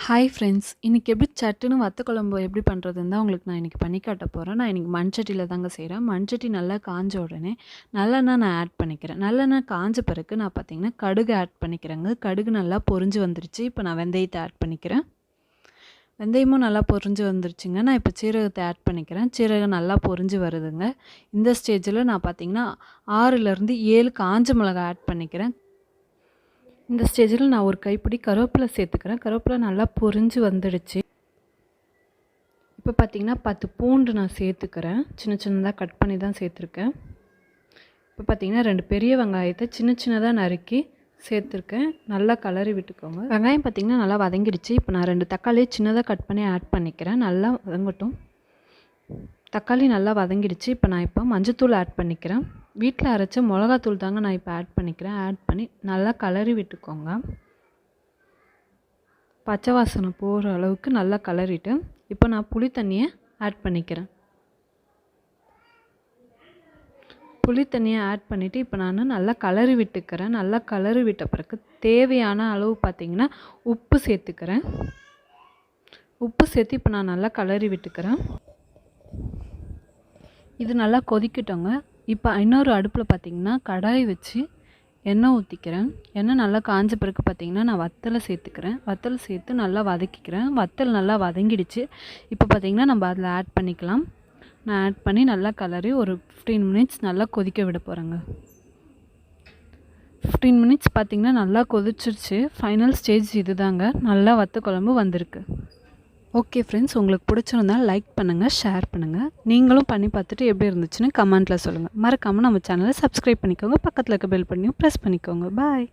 Hi friends, இன்றைக்கி எப்படி சட்டுன்னு வத்த குழம்பு எப்படி பண்ணுறதுன்னு தான் உங்களுக்கு நான் இன்றைக்கி பண்ணி காட்ட போகிறேன். நான் இன்றைக்கி மண்சட்டியில் தாங்க செய்கிறேன். மண்சட்டி நல்லா காஞ்ச உடனே நல்லெண்ணெய் நான் ஆட் பண்ணிக்கிறேன். நல்லெண்ணெய் காஞ்ச பிறகு நான் பார்த்திங்கன்னா கடுகு ஆட் பண்ணிக்கிறேங்க. கடுகு நல்லா பொரிஞ்சு வந்துருச்சு. இப்போ நான் வெந்தயத்தை ஆட் பண்ணிக்கிறேன். வெந்தயமும் நல்லா பொரிஞ்சு வந்துருச்சுங்க. நான் இப்போ சீரகத்தை ஆட் பண்ணிக்கிறேன். சீரகம் நல்லா பொரிஞ்சு வருதுங்க. இந்த ஸ்டேஜில் நான் பார்த்திங்கன்னா 6லேருந்து 7 காஞ்ச மிளகாய் ஆட் பண்ணிக்கிறேன். இந்த ஸ்டேஜில் நான் ஒரு கைப்பிடி கருவேப்பிலை சேர்த்துக்கிறேன். கருவேப்பிலை நல்லா பொரிஞ்சு வந்துடுச்சு. இப்போ பார்த்திங்கன்னா 10 பூண்டு நான் சேர்த்துக்கிறேன். சின்ன சின்னதாக கட் பண்ணி தான் சேர்த்துருக்கேன். இப்போ பார்த்திங்கன்னா 2 பெரிய வெங்காயத்தை சின்ன சின்னதாக நறுக்கி சேர்த்துருக்கேன். நல்லா கலரி விட்டுக்கோங்க. வெங்காயம் பார்த்திங்கன்னா நல்லா வதங்கிடுச்சு. இப்போ நான் 2 தக்காளியை சின்னதாக கட் பண்ணி ஆட் பண்ணிக்கிறேன். நல்லா வதங்கட்டும். தக்காளி நல்லா வதங்கிடுச்சு. இப்போ நான் மஞ்சத்தூள் ஆட் பண்ணிக்கிறேன். வீட்டில் அரைச்ச மிளகாத்தூள் தாங்க நான் இப்போ ஆட் பண்ணிக்கிறேன். ஆட் பண்ணி நல்லா கலரி விட்டுக்கோங்க. பச்சை வாசனை போகிற அளவுக்கு நல்லா கலரிட்டு இப்போ நான் புளி தண்ணியை ஆட் பண்ணிக்கிறேன். புளி தண்ணியை ஆட் பண்ணிவிட்டு இப்போ நான் நல்லா கலரி விட்டுக்கிறேன். நல்லா கலரி விட்ட பிறகு தேவையான அளவு பார்த்திங்கன்னா உப்பு சேர்த்துக்கிறேன். உப்பு சேர்த்து இப்போ நான் நல்லா கலரி விட்டுக்கிறேன். இது நல்லா கொதிக்கட்டோங்க. இப்போ இன்னொரு அடுப்பில் பார்த்திங்கன்னா கடாய் வச்சு எண்ணெய் ஊற்றிக்கிறேன். எண்ணெய் நல்லா காஞ்ச பிறகு பார்த்திங்கன்னா நான் வத்தலை சேர்த்துக்கிறேன். வத்தலை சேர்த்து நல்லா வதக்கிக்கிறேன். வத்தல் நல்லா வதங்கிடுச்சு. இப்போ பார்த்திங்கன்னா நம்ம அதில் ஆட் பண்ணிக்கலாம். நான் ஆட் பண்ணி நல்லா கலரி ஒரு 15 மினிட்ஸ் நல்லா கொதிக்க விட போகிறேங்க. 15 மினிட்ஸ் பார்த்திங்கன்னா நல்லா கொதிச்சிருச்சு. ஃபைனல் ஸ்டேஜ் இது தாங்க. நல்லா வத்த குழம்பு வந்திருக்கு. ஓகே ஃப்ரெண்ட்ஸ், உங்களுக்கு பிடிச்சிருந்தால் லைக் பண்ணுங்கள், ஷேர் பண்ணுங்கள். நீங்களும் பண்ணி பார்த்துட்டு எப்படி இருந்துச்சுன்னு கமெண்ட்டில் சொல்லுங்கள். மறக்காமல் நம்ம சேனலை சப்ஸ்கிரைப் பண்ணிக்கோங்க. பக்கத்தில் இருக்க பெல் பண்ணியும் ப்ரெஸ் பண்ணிக்கோங்க. பாய்.